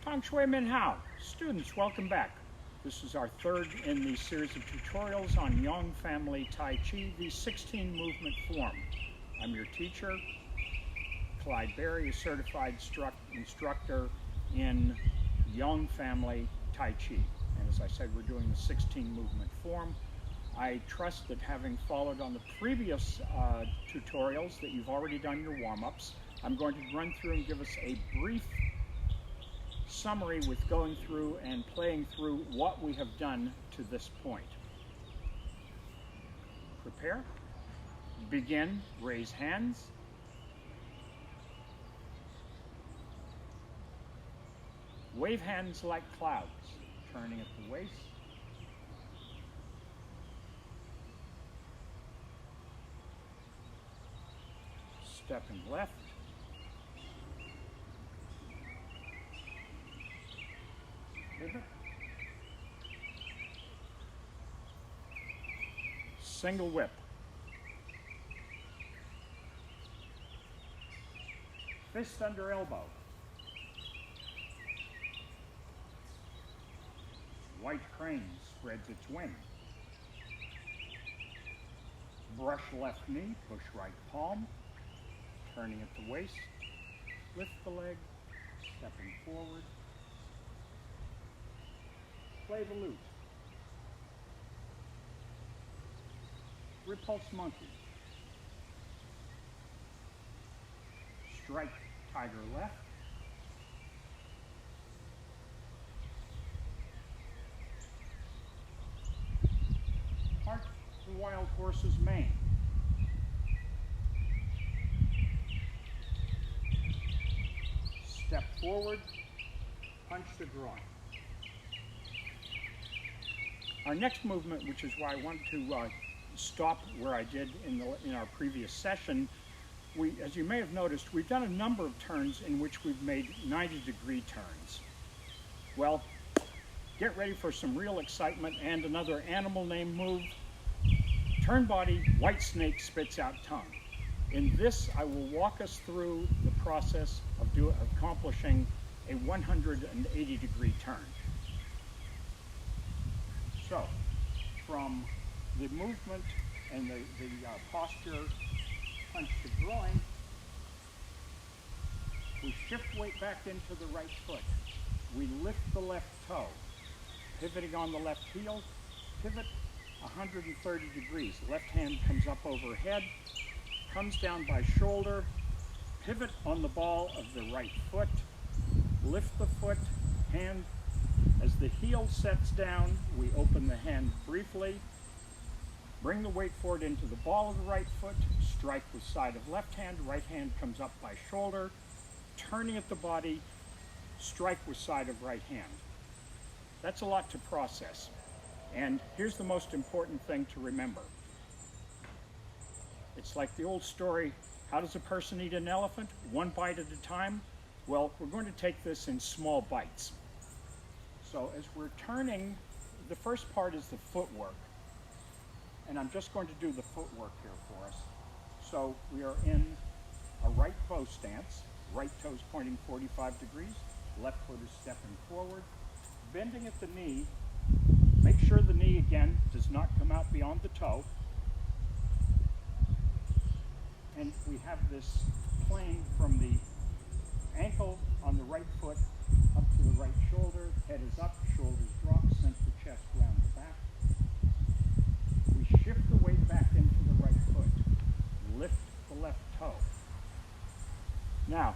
Tong Shui Min Hao. Students, welcome back. This is our third in the series of tutorials on Yang Family Tai Chi, the 16 movement form. I'm your teacher, Clyde Berry, a certified instructor in Yang Family Tai Chi. And as I said, we're doing the 16 movement form. I trust that having followed on the previous tutorials that you've already done your warm-ups, I'm going to run through and give us a brief summary with going through and playing through what we have done to this point. Prepare, begin, raise hands, wave hands like clouds, turning at the waist, stepping left, pivot, single whip, fist under elbow, white crane spreads its wing, brush left knee, push right palm, turning at the waist, lift the leg, stepping forward, play the lute, repulse monkey, strike tiger left, part the wild horse's mane, step forward, punch the groin. Our next movement, which is why I want to stop where I did in our previous session, as you may have noticed, we've done a number of turns in which we've made 90-degree turns. Well, get ready for some real excitement and another animal name move. Turn body, white snake spits out tongue. In this, I will walk us through the process of accomplishing a 180-degree turn. So, from the movement and the posture, punch the groin, we shift weight back into the right foot. We lift the left toe, pivoting on the left heel, pivot 130 degrees. The left hand comes up overhead, comes down by shoulder, pivot on the ball of the right foot, lift the foot, hand. As the heel sets down, we open the hand briefly, bring the weight forward into the ball of the right foot, strike with side of left hand, right hand comes up by shoulder, turning at the body, strike with side of right hand. That's a lot to process. And here's the most important thing to remember. It's like the old story, how does a person eat an elephant? One bite at a time? Well, we're going to take this in small bites. So as we're turning, the first part is the footwork. And I'm just going to do the footwork here for us. So we are in a right bow stance, right toes pointing 45 degrees, left foot is stepping forward, bending at the knee. Make sure the knee again does not come out beyond the toe. And we have this plane from the ankle on the right foot up to the right shoulder, head is up, shoulders drop, sink the chest round the back. We shift the weight back into the right foot, lift the left toe. Now,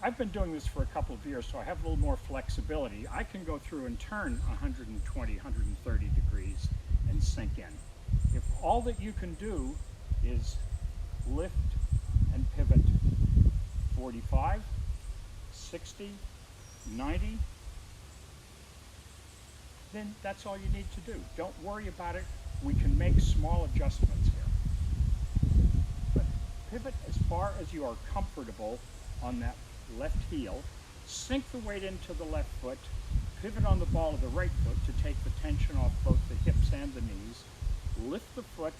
I've been doing this for a couple of years, so I have a little more flexibility. I can go through and turn 120, 130 degrees and sink in. If all that you can do is lift and pivot 45, 60, 90, then that's all you need to do. Don't worry about it. We can make small adjustments here. But pivot as far as you are comfortable on that left heel, sink the weight into the left foot, pivot on the ball of the right foot to take the tension off both the hips and the knees, lift the foot,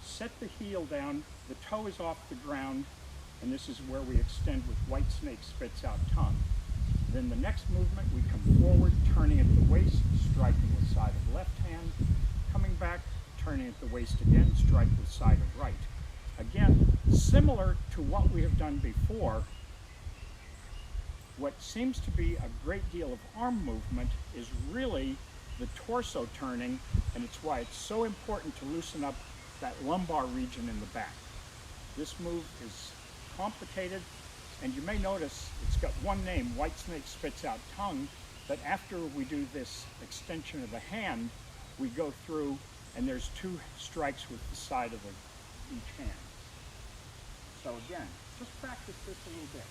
set the heel down, the toe is off the ground, and this is where we extend with white snake spits out tongue. Then the next movement, we come forward, turning at the waist, striking with side of left hand, coming back, turning at the waist again, strike with side of right. Again, similar to what we have done before, what seems to be a great deal of arm movement is really the torso turning, and it's why it's so important to loosen up that lumbar region in the back. This move is complicated, and you may notice it's got one name, white snake spits out tongue, but after we do this extension of the hand, we go through and there's 2 strikes with the side of each hand. So again, just practice this a little bit.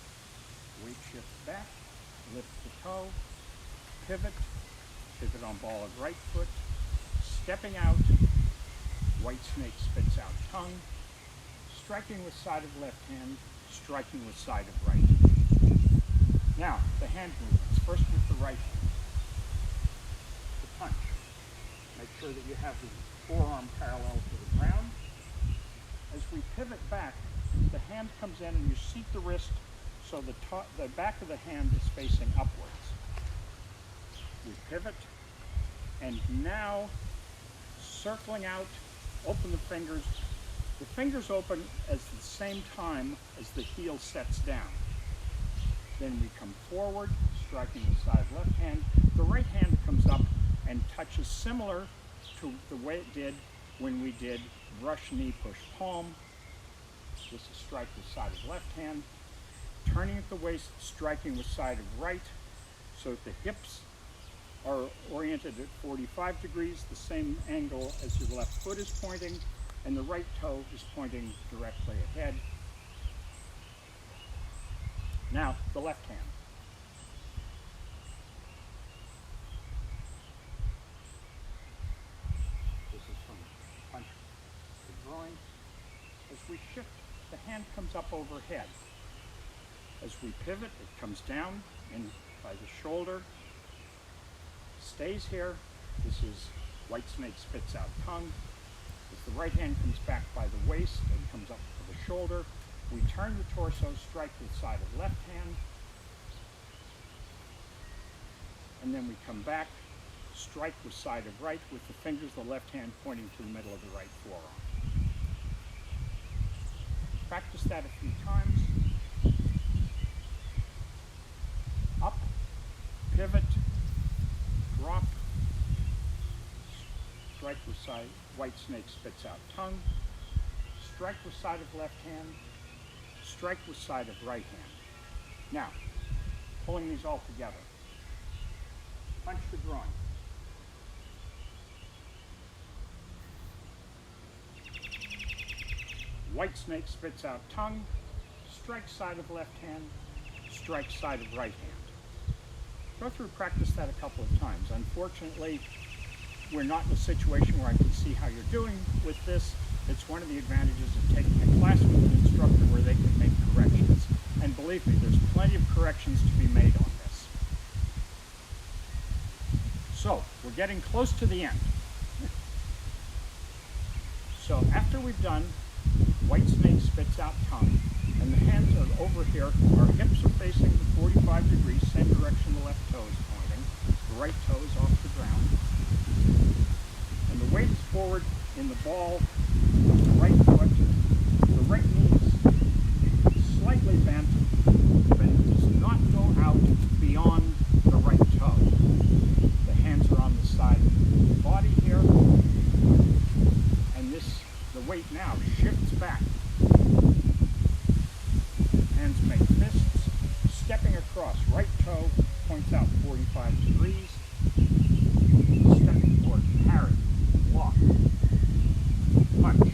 Weight shift back, lift the toe, pivot on ball of right foot, stepping out, white snake spits out tongue, striking with side of left hand, striking with side of right. Now, the hand movements. First with the right hand. The punch. Make sure that you have the forearm parallel to the ground. As we pivot back, the hand comes in and you seat the wrist so the back of the hand is facing upwards. We pivot, and now circling out, open the fingers. The fingers open at the same time as the heel sets down. Then we come forward, striking the side of left hand. The right hand comes up and touches similar to the way it did when we did brush knee push palm. This is strike with side of left hand. Turning at the waist, striking with side of right, so that the hips are oriented at 45 degrees, the same angle as your left foot is pointing, and the right toe is pointing directly ahead. Now, the left hand. This is from punch to groin. As we shift, the hand comes up overhead. As we pivot, it comes down in by the shoulder, stays here. This is white snake spits out tongue. As the right hand comes back by the waist and comes up to the shoulder, we turn the torso, strike with side of left hand, and then we come back, strike with side of right with the fingers of the left hand pointing to the middle of the right forearm. Practice that a few times. Up, pivot, drop, strike with side, white snake spits out tongue, strike with side of left hand, strike with side of right hand. Now, pulling these all together. Punch the groin. White snake spits out tongue, strike side of left hand, strike side of right hand. Go through, practice that a couple of times. Unfortunately, we're not in a situation where I can see how you're doing with this. It's one of the advantages of taking a class with an instructor where they can make corrections. And believe me, there's plenty of corrections to be made on this. So, we're getting close to the end. So after we've done white snake spits out tongue, and the hands are over here, our hips are facing the 45 degrees, same direction the left toe is pointing, the right toe is off the ground, and the weight is forward in the ball of the right foot, the right knee is slightly bent, but it does not go out beyond the right toe. The hands are on the side of the body here, and the weight now shifts back. Hands make fists, stepping across, right toe points out 45 degrees, stepping forward, parry, block, punch.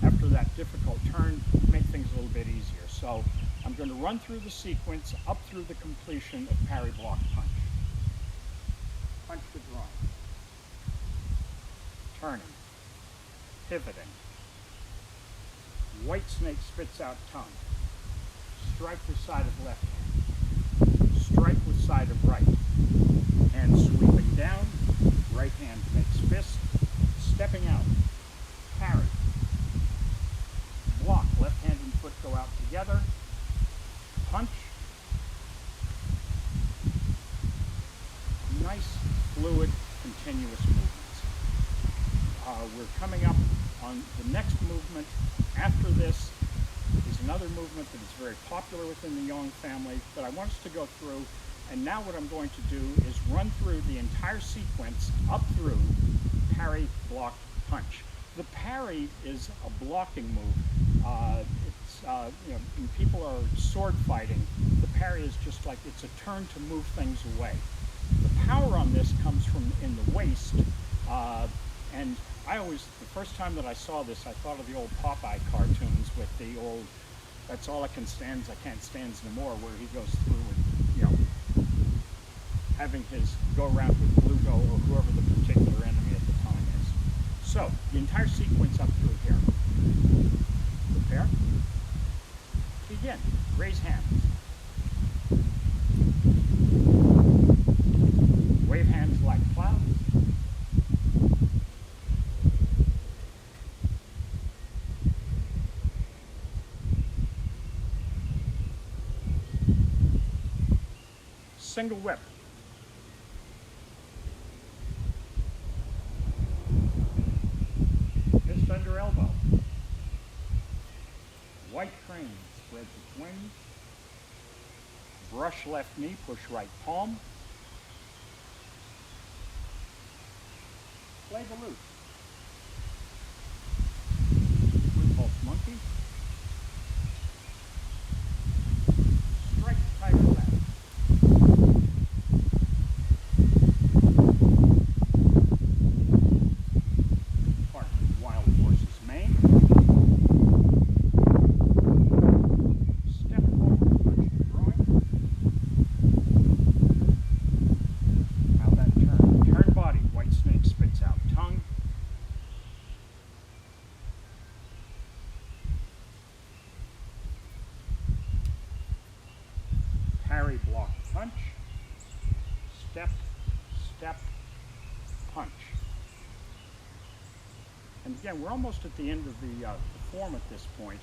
After that difficult turn, make things a little bit easier. So I'm going to run through the sequence up through the completion of parry, block, punch. Punch the groin. Turning, pivoting. White snake spits out tongue. Strike with side of left hand. Strike with side of right. Hand sweeping down. Right hand makes fist. Stepping out. Parry. Block left go out together. Punch. Nice, fluid, continuous movements. We're coming up on the next movement. After this is another movement that is very popular within the Yong family that I want us to go through. And now what I'm going to do is run through the entire sequence up through parry, block, punch. The parry is a blocking move. When people are sword fighting, the parry is just like it's a turn to move things away. The power on this comes from in the waist, and the first time that I saw this, I thought of the old Popeye cartoons with the old, that's all I can stands, I can't stands no more, where he goes through and, having his go around with Bluto or whoever the particular enemy at the time is. So, the entire sequence up through here. Prepare. Begin. Raise hands. Wave hands like clouds. Single whip. Fist under elbow. White crane spreads its wings. Brush left knee, push right palm. Play the loop. Repulse monkey. Strike tiger left. Part wild horse's mane. Step forward, punch the groin. How that turn. Turn body, white snake spits out tongue. Parry, block, punch. Step, step, punch. And again, we're almost at the end of the form at this point,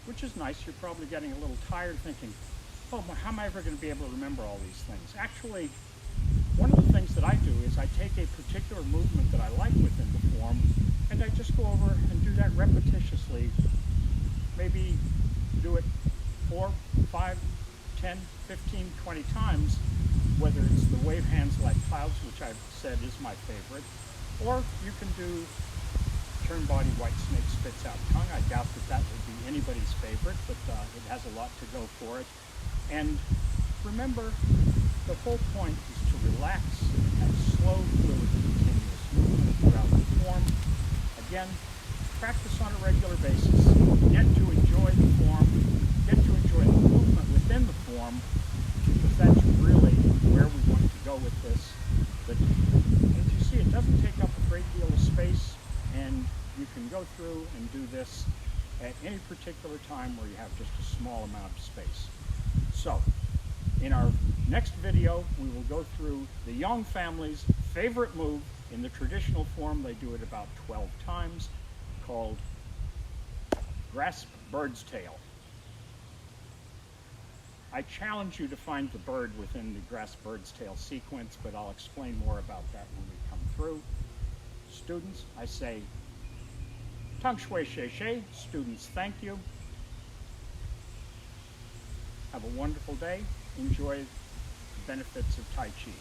which is nice. You're probably getting a little tired thinking, oh, how am I ever going to be able to remember all these things? Actually, one of the things that I do is I take a particular movement that I like within the form, and I just go over and do that repetitiously. Maybe do it 4, 5, 10, 15, 20 times, whether it's the wave hands like clouds, which I've said is my favorite, or you can do turn body, white snake spits out tongue. I doubt that that would be anybody's favorite, but it has a lot to go for it. And remember, the whole point is to relax and have slow, fluid, continuous movement throughout the form. Again, practice on a regular basis. Get to enjoy the form. Get to enjoy the movement within the form, because that's really where we want to go with this. But as you see, it doesn't take up a great deal of space, and you can go through and do this at any particular time where you have just a small amount of space. So, in our next video, we will go through the Yong family's favorite move in the traditional form. They do it about 12 times, called grasp bird's tail. I challenge you to find the bird within the grasp bird's tail sequence, but I'll explain more about that when we come through. Students, I say, Tang Shui Xie Xie. Students, thank you. Have a wonderful day. Enjoy the benefits of Tai Chi.